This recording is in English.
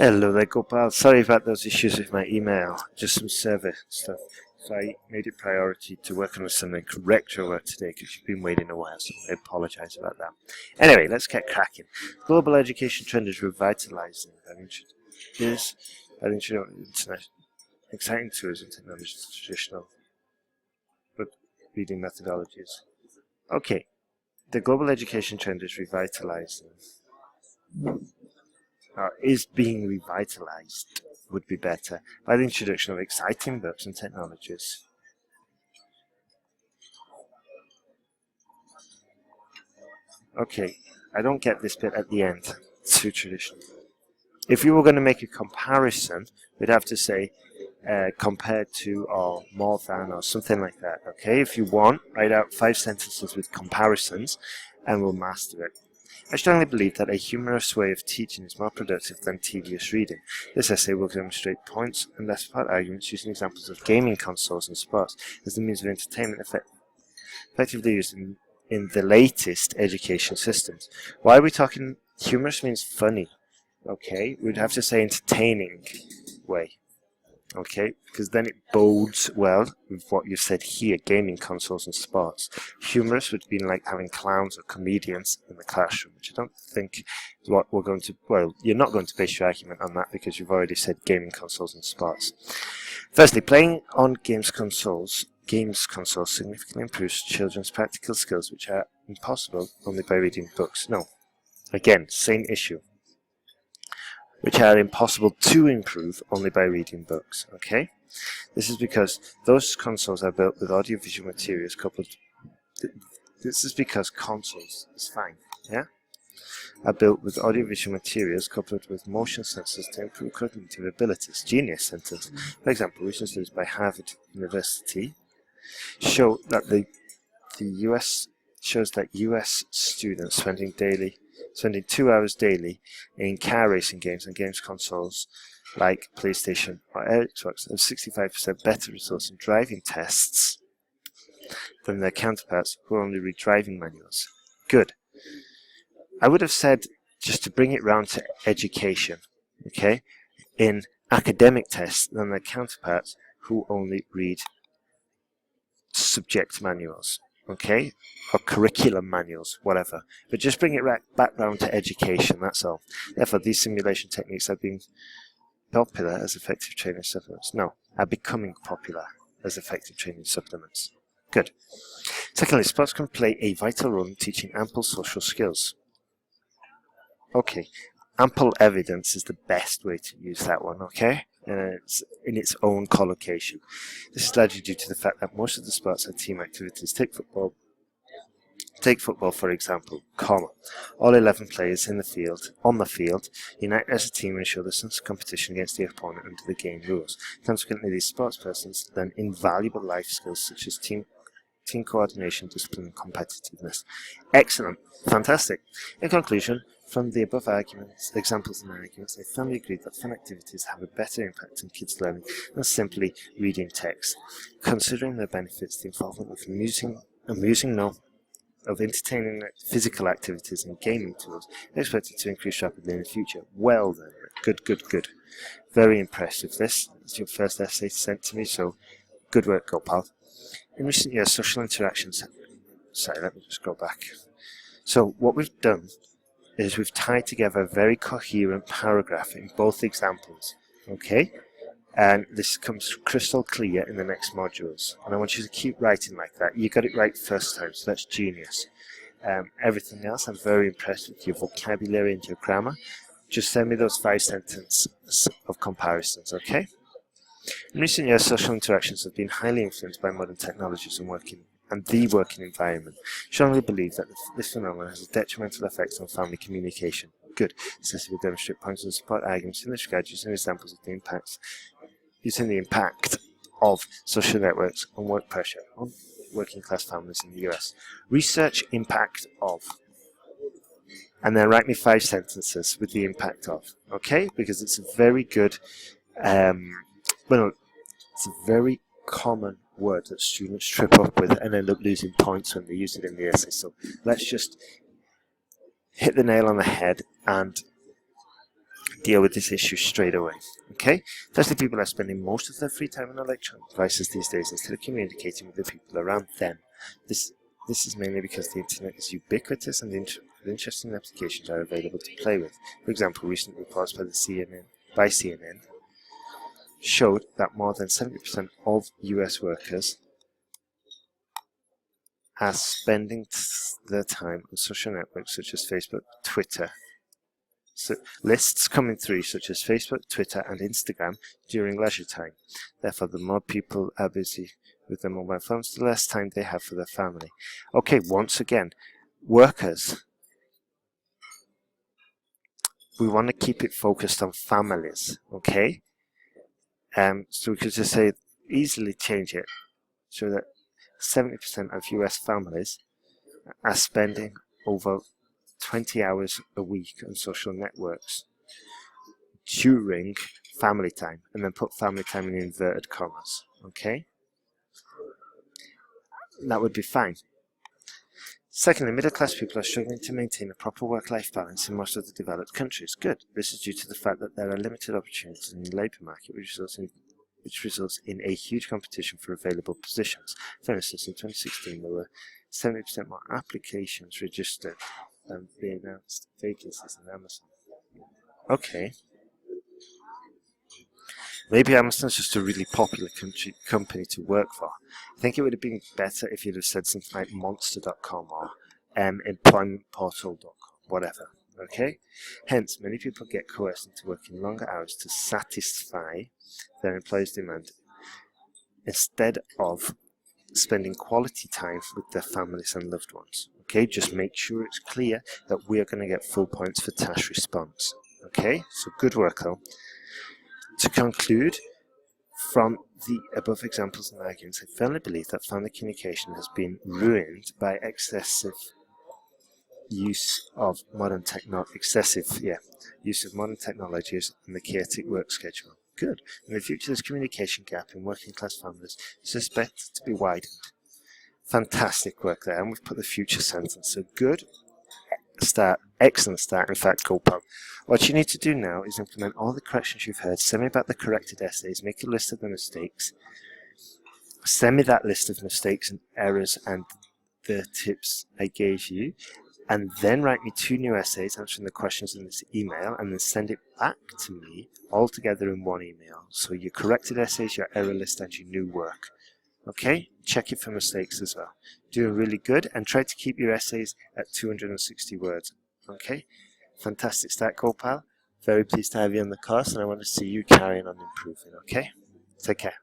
Hello there, Gopal. Sorry about those issues with my email. Just some server stuff. So I made it priority to work on some correct your work today because you've been waiting a while, so I apologise about that. Anyway, let's get cracking. Global education trend is revitalising. Internet exciting tools and technologies, traditional book reading methodologies. Okay, the global education trend is revitalising. Is being revitalized would be better by the introduction of exciting books and technologies. Okay, I don't get this bit at the end. It's too traditional. If you were going to make a comparison, we'd have to say compared to or more than or something like that. Okay, if you want, write out 5 sentences with comparisons and we'll master it. I strongly believe that a humorous way of teaching is more productive than tedious reading. This essay will demonstrate points and less part arguments using examples of gaming consoles and sports as the means of entertainment effectively used in the latest education systems. Why are we talking humorous means funny? Okay, we'd have to say entertaining way. Okay, because then it bodes well with what you said here, gaming consoles and sports. Humorous would be like having clowns or comedians in the classroom, which I don't think is what we're going to, well, you're not going to base your argument on that because you've already said gaming consoles and sports. Firstly, playing on games consoles significantly improves children's practical skills, which are impossible only by reading books. No, again, same issue. Which are impossible to improve only by reading books, okay? This is because those consoles are built with audiovisual materials coupled... This is because consoles, it's fine, yeah? Are built with audiovisual materials coupled with motion sensors to improve cognitive abilities. Genius sentence. For example, recent studies by Harvard University show that the US students spending 2 hours daily in car racing games and games consoles like PlayStation or Xbox have 65% better results in driving tests than their counterparts who only read driving manuals. Good. I would have said, just to bring it round to education, okay, in academic tests than their counterparts who only read subject manuals. Okay, or curriculum manuals, whatever. But just bring it back round to education, that's all. Therefore, these simulation techniques have been popular as effective training supplements. No, are becoming popular as effective training supplements. Good. Secondly, sports can play a vital role in teaching ample social skills. Okay, ample evidence is the best way to use that one, okay? It's in its own collocation. This is largely due to the fact that most of the sports are team activities. Take football for example, all 11 players on the field, unite as a team and ensure the sense of competition against the opponent under the game rules. Consequently, these sports persons learn invaluable life skills such as team coordination, discipline, and competitiveness. Excellent. Fantastic. In conclusion, from the above examples and arguments, I firmly agree that fun activities have a better impact on kids' learning than simply reading text. Considering their benefits, the involvement of of entertaining physical activities and gaming tools are expected to increase rapidly in the future. Well then, good. Very impressed with this. It's your first essay sent to me, so good work, Gopal. In recent years, social interactions... Sorry, let me just go back. So what we've done is we've tied together a very coherent paragraph in both examples, okay? And this comes crystal clear in the next modules. And I want you to keep writing like that. You got it right first time, so that's genius. Everything else, I'm very impressed with your vocabulary and your grammar. Just send me those 5 sentences of comparisons, okay? In recent years, social interactions have been highly influenced by modern technologies and the working environment. Strongly believe that this phenomenon has a detrimental effect on family communication. Good. This will demonstrate points and support arguments in this regard using examples of the impact of social networks and work pressure on working class families in the US. Research impact of. And then write me 5 sentences with the impact of. Okay? Because it's a very good, it's a very common word that students trip up with and end up losing points when they use it in the essay. So let's just hit the nail on the head and deal with this issue straight away. Okay, firstly, people are spending most of their free time on electronic devices these days instead of communicating with the people around them. This is mainly because the internet is ubiquitous and interesting applications are available to play with. For example, recent reports by CNN showed that more than 70% of US workers are spending their time on social networks such as Facebook, Twitter. So lists coming through such as Facebook, Twitter and Instagram during leisure time. Therefore, the more people are busy with their mobile phones, the less time they have for their family. Okay, once again, workers, we want to keep it focused on families, okay? So we could just say, easily change it so that 70% of US families are spending over 20 hours a week on social networks during family time, and then put family time in inverted commas, okay? That would be fine. Secondly, middle-class people are struggling to maintain a proper work-life balance in most of the developed countries. Good. This is due to the fact that there are limited opportunities in the labour market, which results in a huge competition for available positions. For instance, in 2016, there were 70% more applications registered than the announced vacancies in Amazon. Okay. Maybe Amazon's just a really popular company to work for. I think it would have been better if you'd have said something like monster.com or employmentportal.com, whatever. Okay? Hence, many people get coerced into working longer hours to satisfy their employers' demand instead of spending quality time with their families and loved ones. Okay? Just make sure it's clear that we are going to get full points for task response. Okay? So good work, though. To conclude, from the above examples and arguments, I firmly believe that family communication has been ruined by excessive use of modern technologies and the chaotic work schedule. Good. In the future, this communication gap in working class families is expected to be widened. Fantastic work there, and we've put the future sentence. So good start, excellent start, in fact, Gopal. What you need to do now is implement all the corrections you've heard, send me back the corrected essays, make a list of the mistakes, send me that list of mistakes and errors and the tips I gave you, and then write me 2 new essays answering the questions in this email, and then send it back to me all together in one email. So your corrected essays, your error list, and your new work. Okay, check it for mistakes as well. Doing really good, and try to keep your essays at 260 words. Okay, fantastic start, Gopal. Very pleased to have you on the course, and I want to see you carrying on improving. Okay, take care.